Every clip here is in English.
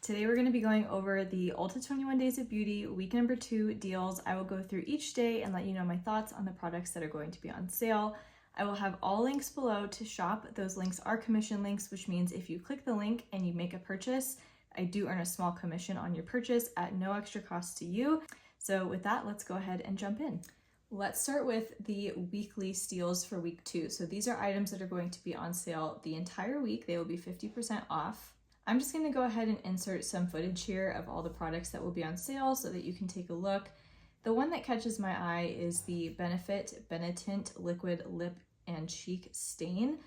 Today we're going to be going over the Ulta 21 Days of Beauty week number 2 deals. I will go through each day and let you know my thoughts on the products that are going to be on sale. I will have all links below to shop. Those links are commission links, which means if you click the link and you make a purchase, I do earn a small commission on your purchase at no extra cost to you. So with that, let's go ahead and jump in. Let's start with the weekly steals for week 2. So these are items that are going to be on sale the entire week. They will be 50% off. I'm just going to go ahead and insert some footage here of all the products that will be on sale so that you can take a look. The one that catches my eye is the Benefit Benetint Liquid Lip and Cheek Stain.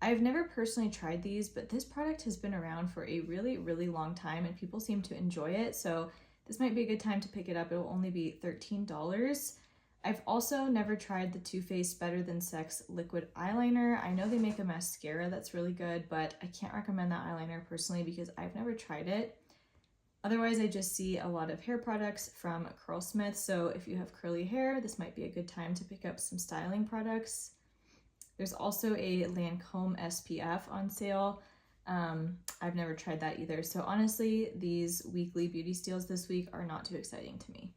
I've never personally tried these, but this product has been around for a really long time and people seem to enjoy it. So this might be a good time to pick it up. It will only be $13. I've also never tried the Too Faced Better Than Sex liquid eyeliner. I know they make a mascara that's really good, but I can't recommend that eyeliner personally because I've never tried it. Otherwise, I just see a lot of hair products from Curlsmith, so if you have curly hair, this might be a good time to pick up some styling products. There's also a Lancome SPF on sale. I've never tried that either, so honestly, these weekly beauty steals this week are not too exciting to me.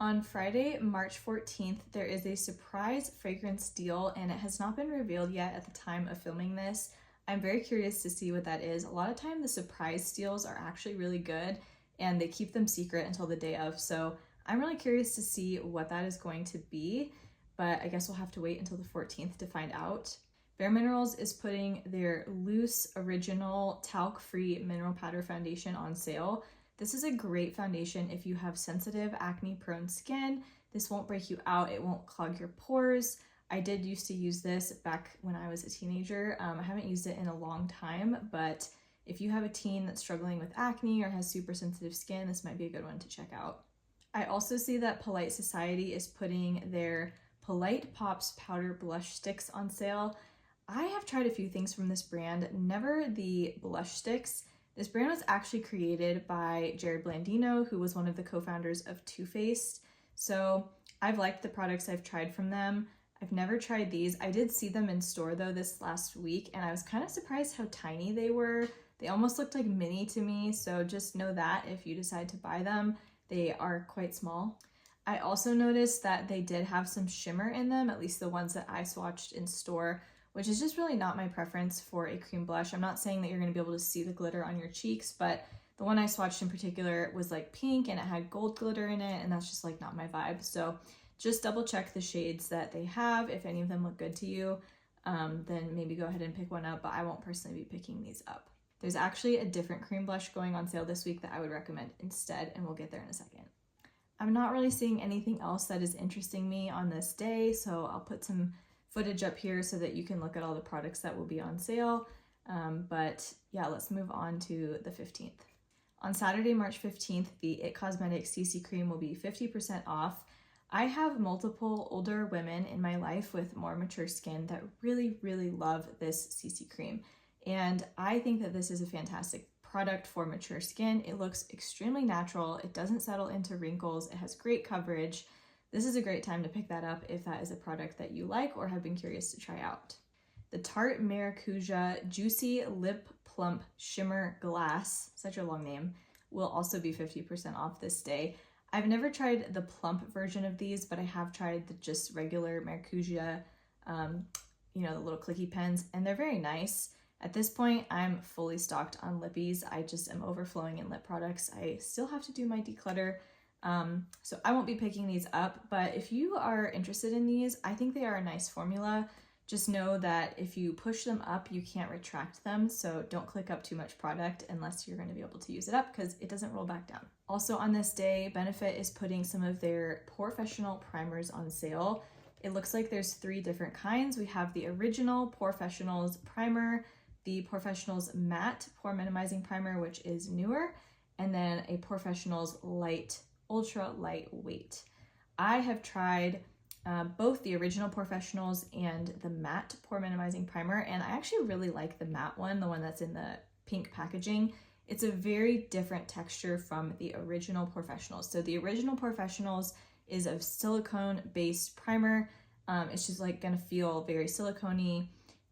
On Friday, March 14th, there is a surprise fragrance deal and it has not been revealed yet at the time of filming this. I'm very curious to see what that is. A lot of time the surprise deals are actually really good and they keep them secret until the day of. So I'm really curious to see what that is going to be, but I guess we'll have to wait until the 14th to find out. Bare Minerals is putting their Loose Original Talc-Free Mineral Powder Foundation on sale. This is a great foundation if you have sensitive, acne-prone skin. This won't break you out. It won't clog your pores. I did used to use this back when I was a teenager. I haven't used it in a long time, but if you have a teen that's struggling with acne or has super sensitive skin, this might be a good one to check out. I also see that Polite Society is putting their Polite Pops Powder Blush Sticks on sale. I have tried a few things from this brand, never the blush sticks. This brand was actually created by Jared Blandino, who was one of the co-founders of Too Faced. So I've liked the products I've tried from them. I've never tried these. I did see them in store though this last week and I was kind of surprised how tiny they were. They almost looked like mini to me, so just know that if you decide to buy them, they are quite small. I also noticed that they did have some shimmer in them, at least the ones that I swatched in store, which is just really not my preference for a cream blush. I'm not saying that you're going to be able to see the glitter on your cheeks, but the one I swatched in particular was like pink and it had gold glitter in it, and that's just like not my vibe. So just double check the shades that they have. If any of them look good to you, then maybe go ahead and pick one up, but I won't personally be picking these up. There's actually a different cream blush going on sale this week that I would recommend instead, and we'll get there in a second. I'm not really seeing anything else that is interesting me on this day, so I'll put some footage up here so that you can look at all the products that will be on sale. But yeah, let's move on to the 15th. On Saturday, March 15th, the IT Cosmetics CC Cream will be 50% off. I have multiple older women in my life with more mature skin that really love this CC Cream. And I think that this is a fantastic product for mature skin. It looks extremely natural. It doesn't settle into wrinkles. It has great coverage. This is a great time to pick that up if that is a product that you like or have been curious to try out. The Tarte Maracuja Juicy Lip Plump Shimmer Glass, such a long name, will also be 50% off this day. I've never tried the plump version of these, but I have tried the just regular Maracuja, the little clicky pens, and they're very nice. At this point, I'm fully stocked on lippies. I just am overflowing in lip products. I still have to do my declutter. So I won't be picking these up, but if you are interested in these, I think they are a nice formula. Just know that if you push them up, you can't retract them. So don't click up too much product unless you're going to be able to use it up because it doesn't roll back down. Also on this day, Benefit is putting some of their Porefessional primers on sale. It looks like there's 3 different kinds. We have the original Porefessionals primer, the Porefessionals matte pore minimizing primer, which is newer, and then a Porefessionals light ultra lightweight. I have tried both the original Porefessionals and the matte pore minimizing primer, and I actually really like the matte one, the one that's in the pink packaging. It's a very different texture from the original Porefessionals. So the original Porefessionals is a silicone based primer. It's just like gonna feel very silicone-y.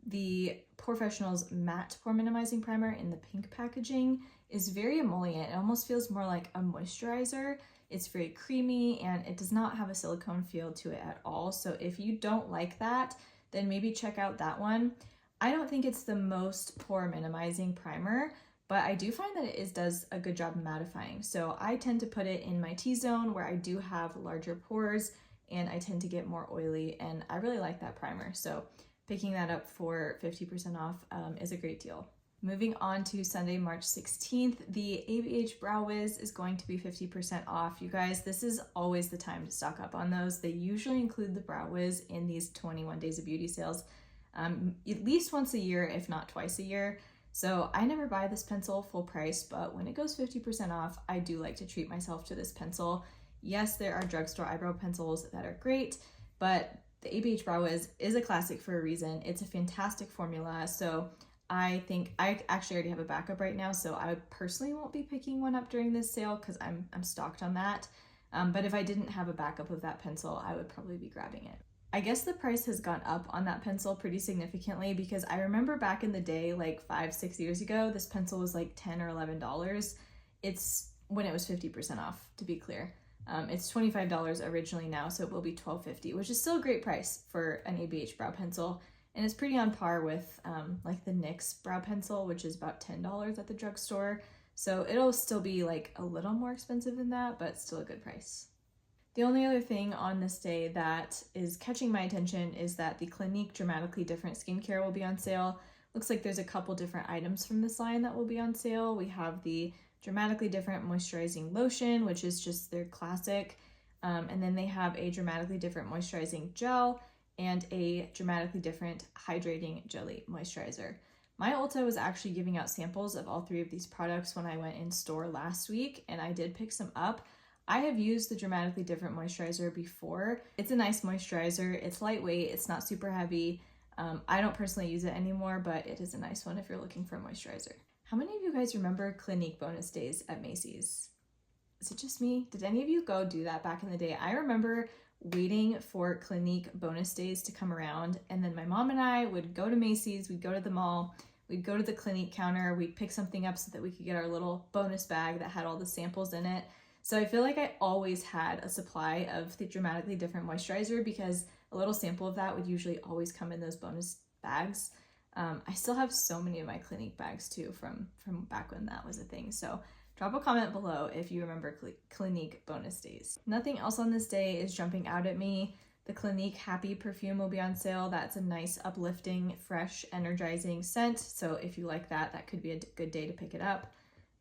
The Professional's Matte Pore Minimizing Primer in the pink packaging is very emollient. It almost feels more like a moisturizer. It's very creamy and it does not have a silicone feel to it at all. So if you don't like that, then maybe check out that one. I don't think it's the most pore minimizing primer, but I do find that it does a good job mattifying. So I tend to put it in my T-zone where I do have larger pores and I tend to get more oily, and I really like that primer. So picking that up for 50% off is a great deal. Moving on to Sunday, March 16th, the ABH Brow Wiz is going to be 50% off. You guys, this is always the time to stock up on those. They usually include the Brow Wiz in these 21 Days of Beauty sales at least once a year, if not twice a year. So I never buy this pencil full price, but when it goes 50% off, I do like to treat myself to this pencil. Yes, there are drugstore eyebrow pencils that are great, but the ABH Brow Wiz is a classic for a reason. It's a fantastic formula. So I think I actually already have a backup right now, so I personally won't be picking one up during this sale because I'm stocked on that. But if I didn't have a backup of that pencil, I would probably be grabbing it. I guess the price has gone up on that pencil pretty significantly because I remember back in the day, like 5-6 years ago, this pencil was like $10 or $11. It's when it was 50% off, to be clear. It's $25 originally now, so it will be $12.50, which is still a great price for an ABH brow pencil. And it's pretty on par with like the NYX brow pencil, which is about $10 at the drugstore. So it'll still be like a little more expensive than that, but still a good price. The only other thing on this day that is catching my attention is that the Clinique Dramatically Different Skincare will be on sale. Looks like there's a couple different items from this line that will be on sale. We have the Dramatically Different Moisturizing Lotion, which is just their classic. And then they have a Dramatically Different Moisturizing Gel and a Dramatically Different Hydrating Jelly Moisturizer. My Ulta was actually giving out samples of all three of these products when I went in store last week, and I did pick some up. I have used the Dramatically Different moisturizer before. It's a nice moisturizer. It's lightweight. It's not super heavy. I don't personally use it anymore, but it is a nice one if you're looking for a moisturizer. How many of you guys remember Clinique bonus days at Macy's? Is it just me? Did any of you go do that back in the day? I remember waiting for Clinique bonus days to come around, and then my mom and I would go to Macy's, we'd go to the mall, we'd go to the Clinique counter, we'd pick something up so that we could get our little bonus bag that had all the samples in it. So I feel like I always had a supply of the Dramatically Different moisturizer because a little sample of that would usually always come in those bonus bags. I still have so many of my Clinique bags too from back when that was a thing. So drop a comment below if you remember Clinique bonus days. Nothing else on this day is jumping out at me. The Clinique Happy perfume will be on sale. That's a nice, uplifting, fresh, energizing scent. So if you like that, that could be a good day to pick it up.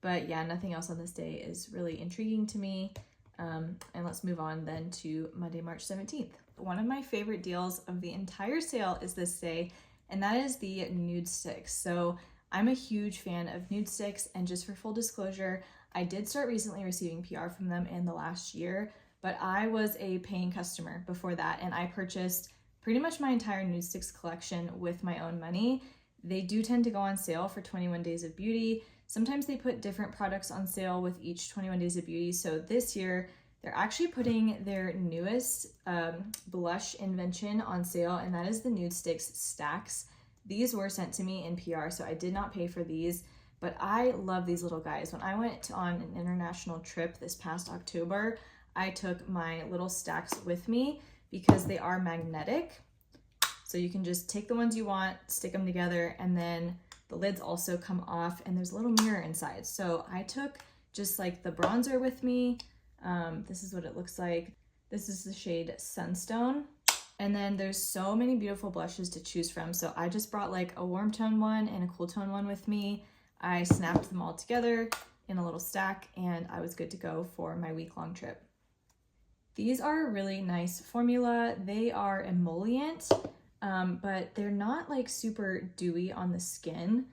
But yeah, nothing else on this day is really intriguing to me. And let's move on then to Monday, March 17th. One of my favorite deals of the entire sale is this day, and that is the nude sticks. So I'm a huge fan of nude sticks, and just for full disclosure, I did start recently receiving PR from them in the last year, but I was a paying customer before that, and I purchased pretty much my entire nude sticks collection with my own money. They do tend to go on sale for 21 Days of Beauty. Sometimes they put different products on sale with each 21 Days of Beauty. So this year, they're actually putting their newest blush invention on sale, and that is the Nude Sticks Stacks. These were sent to me in PR, so I did not pay for these, but I love these little guys. When I went on an international trip this past October, I took my little stacks with me because they are magnetic. So you can just take the ones you want, stick them together, and then the lids also come off, and there's a little mirror inside. So I took just like the bronzer with me. This is what it looks like. This is the shade Sunstone. And then there's so many beautiful blushes to choose from. So I just brought like a warm tone one and a cool tone one with me. I snapped them all together in a little stack, and I was good to go for my week-long trip. These are a really nice formula. They are emollient, but they're not like super dewy on the skin.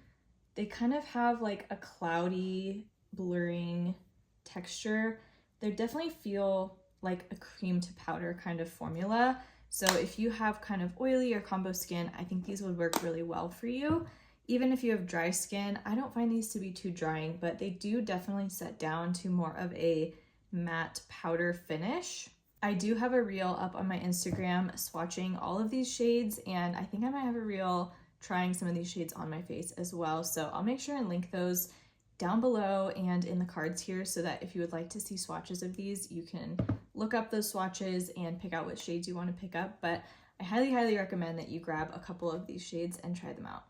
They kind of have like a cloudy, blurring texture. They definitely feel like a cream to powder kind of formula. So if you have kind of oily or combo skin, I think these would work really well for you. Even if you have dry skin, I don't find these to be too drying, but they do definitely set down to more of a matte powder finish. I do have a reel up on my Instagram swatching all of these shades, and I think I might have a reel trying some of these shades on my face as well. So I'll make sure and link those down below and in the cards here so that if you would like to see swatches of these, you can look up those swatches and pick out what shades you want to pick up. But I highly recommend that you grab a couple of these shades and try them out.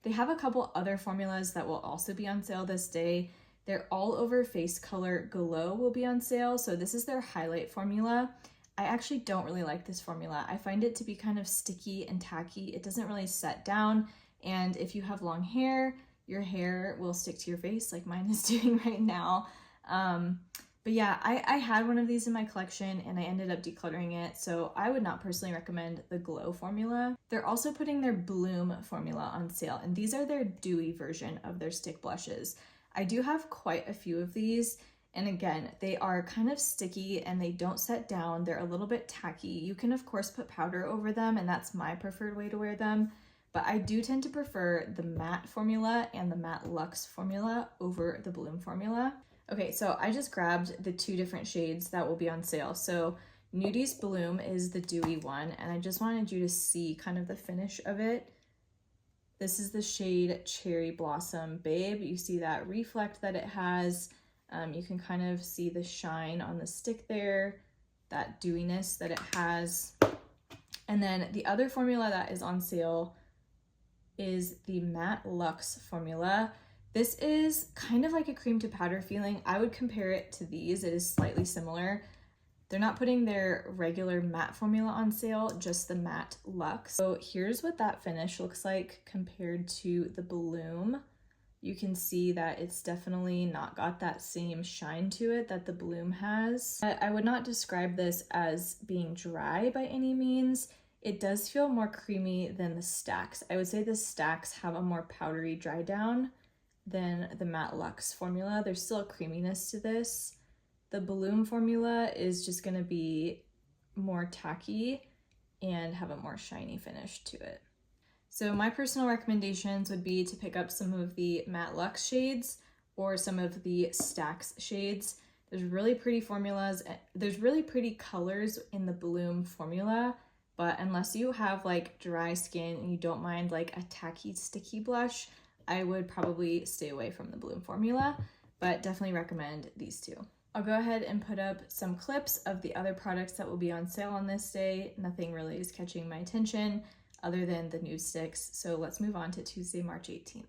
They have a couple other formulas that will also be on sale this day. Their all over face color glow will be on sale. So this is their highlight formula. I actually don't really like this formula. I find it to be kind of sticky and tacky. It doesn't really set down. And if you have long hair, your hair will stick to your face like mine is doing right now. But yeah, I had one of these in my collection and I ended up decluttering it. So I would not personally recommend the Glow formula. They're also putting their Bloom formula on sale, and these are their dewy version of their stick blushes. I do have quite a few of these. And again, they are kind of sticky and they don't set down. They're a little bit tacky. You can of course put powder over them, and that's my preferred way to wear them. But I do tend to prefer the matte formula and the matte luxe formula over the Bloom formula. Okay, so I just grabbed the two different shades that will be on sale. So Nudie's Bloom is the dewy one, and I just wanted you to see kind of the finish of it. This is the shade Cherry Blossom Babe. You see that reflect that it has. You can kind of see the shine on the stick there, that dewiness that it has. And then the other formula that is on sale is the Matte Luxe formula. This is kind of like a cream to powder feeling. I would compare it to these. It is slightly similar. They're not putting their regular matte formula on sale, just the Matte Luxe. So here's what that finish looks like compared to the Bloom. You can see that it's definitely not got that same shine to it that the Bloom has. But I would not describe this as being dry by any means. It does feel more creamy than the Stacks. I would say the Stacks have a more powdery dry down than the Matte Luxe formula. There's still a creaminess to this. The Bloom formula is just gonna be more tacky and have a more shiny finish to it. So my personal recommendations would be to pick up some of the Matte Luxe shades or some of the Stacks shades. There's really pretty formulas. There's really pretty colors in the Bloom formula, but unless you have like dry skin and you don't mind like a tacky, sticky blush, I would probably stay away from the Bloom formula, but definitely recommend these two. I'll go ahead and put up some clips of the other products that will be on sale on this day. Nothing really is catching my attention other than the nude sticks. So let's move on to Tuesday, March 18th.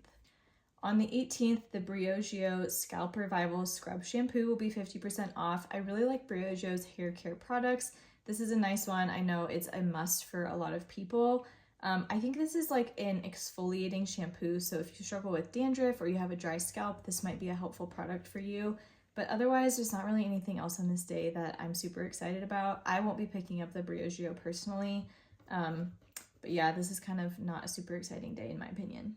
On the 18th, the Briogeo Scalp Revival Scrub Shampoo will be 50% off. I really like Briogeo's hair care products. This is a nice one. I know it's a must for a lot of people. I think this is like an exfoliating shampoo, so if you struggle with dandruff or you have a dry scalp, this might be a helpful product for you. But otherwise, there's not really anything else on this day that I'm super excited about. I won't be picking up the Briogeo personally, but yeah, this is kind of not a super exciting day in my opinion.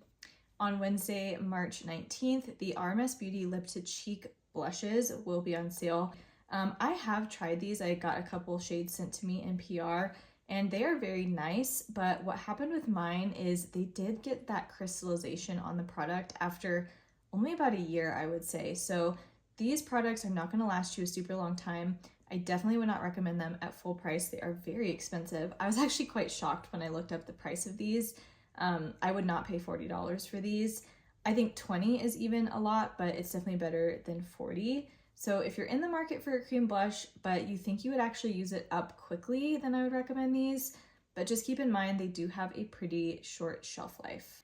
On Wednesday, March 19th, the RMS Beauty Lip to Cheek blushes will be on sale. I have tried these. I got a couple shades sent to me in PR, and they are very nice, but what happened with mine is they did get that crystallization on the product after only about a year, I would say. So these products are not going to last you a super long time. I definitely would not recommend them at full price. They are very expensive. I was actually quite shocked when I looked up the price of these. I would not pay $40 for these. I think $20 is even a lot, but it's definitely better than $40. So if you're in the market for a cream blush, but you think you would actually use it up quickly, then I would recommend these. But just keep in mind, they do have a pretty short shelf life.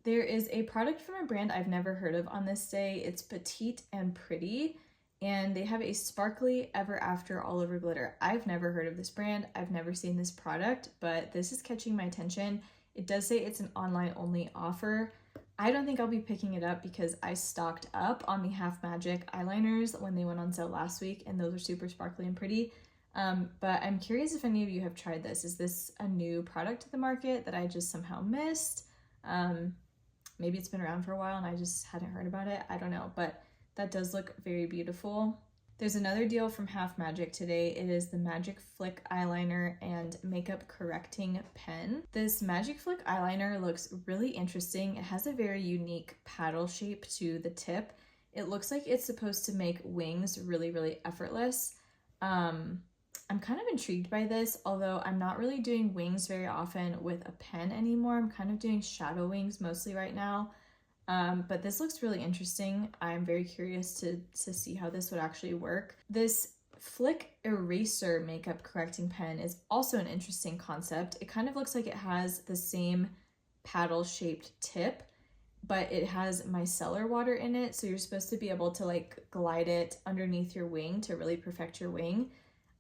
There is a product from a brand I've never heard of on this day. It's Petite and Pretty, and they have a sparkly Ever After all over glitter. I've never heard of this brand. I've never seen this product, but this is catching my attention. It does say it's an online only offer. I don't think I'll be picking it up because I stocked up on the Half Magic eyeliners when they went on sale last week, and those are super sparkly and pretty. But I'm curious if any of you have tried this. Is this a new product to the market that I just somehow missed? Maybe it's been around for a while and I just hadn't heard about it. I don't know, but that does look very beautiful. There's another deal from Half Magic today. It is the Magic Flick eyeliner and makeup correcting pen. This Magic Flick eyeliner looks really interesting. It has a very unique paddle shape to the tip. It looks like it's supposed to make wings really, really effortless. I'm kind of intrigued by this, although I'm not really doing wings very often with a pen anymore. I'm kind of doing shadow wings mostly right now. But this looks really interesting. I'm very curious to see how this would actually work. This Flick Eraser makeup correcting pen is also an interesting concept. It kind of looks like it has the same paddle shaped tip, but it has micellar water in it. So you're supposed to be able to like glide it underneath your wing to really perfect your wing.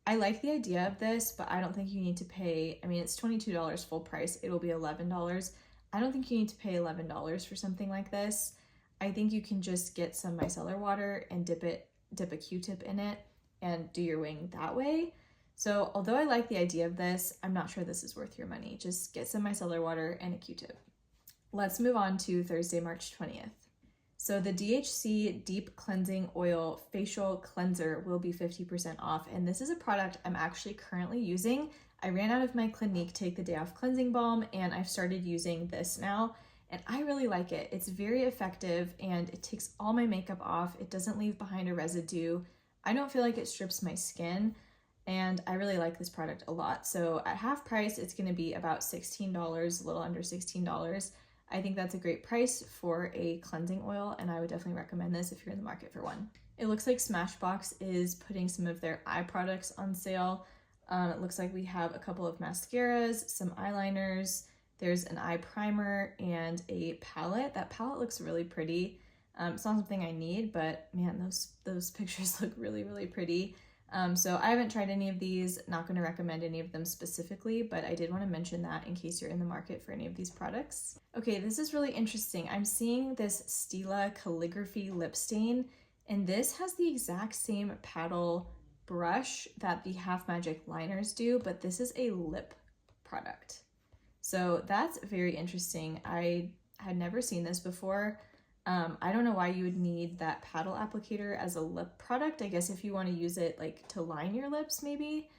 I like the idea of this, but I don't think you need to pay, I mean, it's $22 full price. It'll be $11. I don't think you need to pay $11 for something like this. I think you can just get some micellar water and dip a Q-tip in it and do your wing that way. So although I like the idea of this, I'm not sure this is worth your money. Just get some micellar water and a Q-tip. Let's move on to Thursday, March 20th. So the DHC Deep Cleansing Oil Facial Cleanser will be 50% off, and this is a product I'm actually currently using. I ran out of my Clinique Take the Day Off Cleansing Balm, and I've started using this now, and I really like it. It's very effective, and it takes all my makeup off. It doesn't leave behind a residue. I don't feel like it strips my skin, and I really like this product a lot. So at half price, it's gonna be about $16, a little under $16. I think that's a great price for a cleansing oil, and I would definitely recommend this if you're in the market for one. It looks like Smashbox is putting some of their eye products on sale. It looks like we have a couple of mascaras, some eyeliners, there's an eye primer, and a palette. That palette looks really pretty. It's not something I need, but man, those pictures look really, really pretty. So I haven't tried any of these, not going to recommend any of them specifically, but I did want to mention that in case you're in the market for any of these products. Okay, this is really interesting. I'm seeing this Stila Calligraphy lip stain, and this has the exact same paddle brush that the Half Magic liners do, but this is a lip product. So that's very interesting. I had never seen this before. I don't know why you would need that paddle applicator as a lip product. I guess if you want to use it like to line your lips maybe.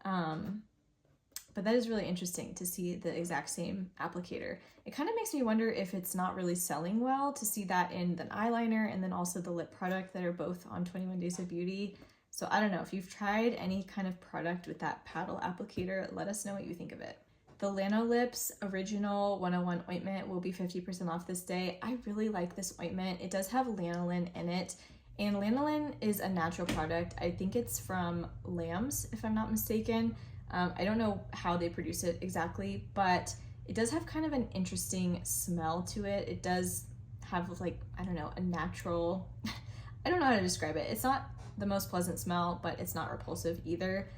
But that is really interesting to see the exact same applicator. It kind of makes me wonder if it's not really selling well to see that in the eyeliner and then also the lip product that are both on 21 Days of Beauty. So I don't know, if you've tried any kind of product with that paddle applicator, let us know what you think of it. The Lanolips Original 101 ointment will be 50% off this day. I really like this ointment. It does have lanolin in it, and lanolin is a natural product. I think it's from lambs, if I'm not mistaken. I don't know how they produce it exactly, but it does have kind of an interesting smell to it. It does have like, I don't know, a natural, I don't know how to describe it. It's not the most pleasant smell, but it's not repulsive either.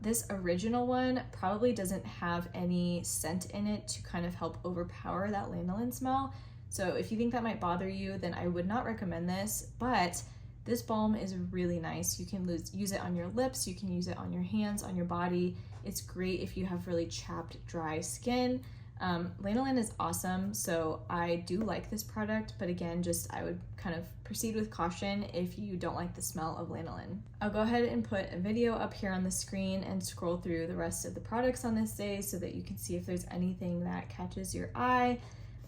This original one probably doesn't have any scent in it to kind of help overpower that lanolin smell. So if you think that might bother you, then I would not recommend this, but this balm is really nice. You can use it on your lips, you can use it on your hands, on your body. It's great if you have really chapped, dry skin. Lanolin is awesome, so I do like this product, but again, I would kind of proceed with caution if you don't like the smell of lanolin. I'll go ahead and put a video up here on the screen and scroll through the rest of the products on this day so that you can see if there's anything that catches your eye.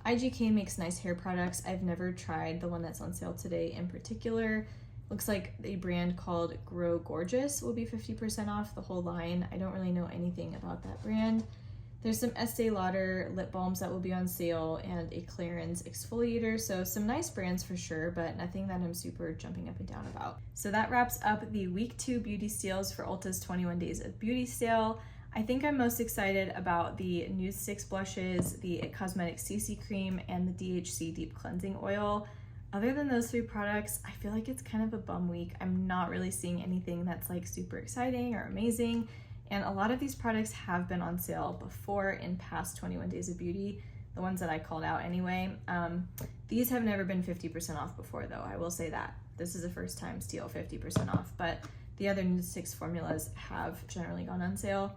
IGK makes nice hair products. I've never tried the one that's on sale today in particular. Looks like a brand called Grow Gorgeous will be 50% off the whole line. I don't really know anything about that brand. There's some Estee Lauder lip balms that will be on sale and a Clarins exfoliator. So some nice brands for sure, but nothing that I'm super jumping up and down about. So that wraps up the week 2 beauty steals for Ulta's 21 Days of Beauty sale. I think I'm most excited about the Nude Sticks blushes, the IT Cosmetics CC cream, and the DHC Deep Cleansing Oil. Other than those 3 products, I feel like it's kind of a bum week. I'm not really seeing anything that's like super exciting or amazing. And a lot of these products have been on sale before in past 21 Days of Beauty, the ones that I called out anyway. These have never been 50% off before though, I will say that. This is a first time steal 50% off, but the other Nude Sticks formulas have generally gone on sale.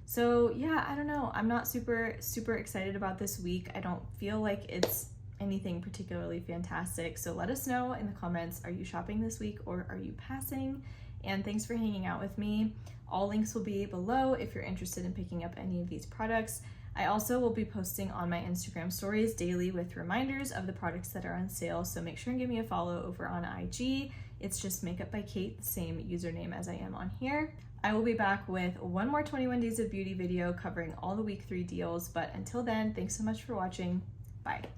So yeah, I don't know. I'm not super excited about this week. I don't feel like it's anything particularly fantastic. So let us know in the comments, are you shopping this week or are you passing? And thanks for hanging out with me. All links will be below if you're interested in picking up any of these products. I also will be posting on my Instagram stories daily with reminders of the products that are on sale, so make sure and give me a follow over on IG It's just Makeup by Kate, the same username as I am on here. I will be back with one more 21 Days of Beauty video covering all the week 3 deals, but until then, thanks so much for watching. Bye.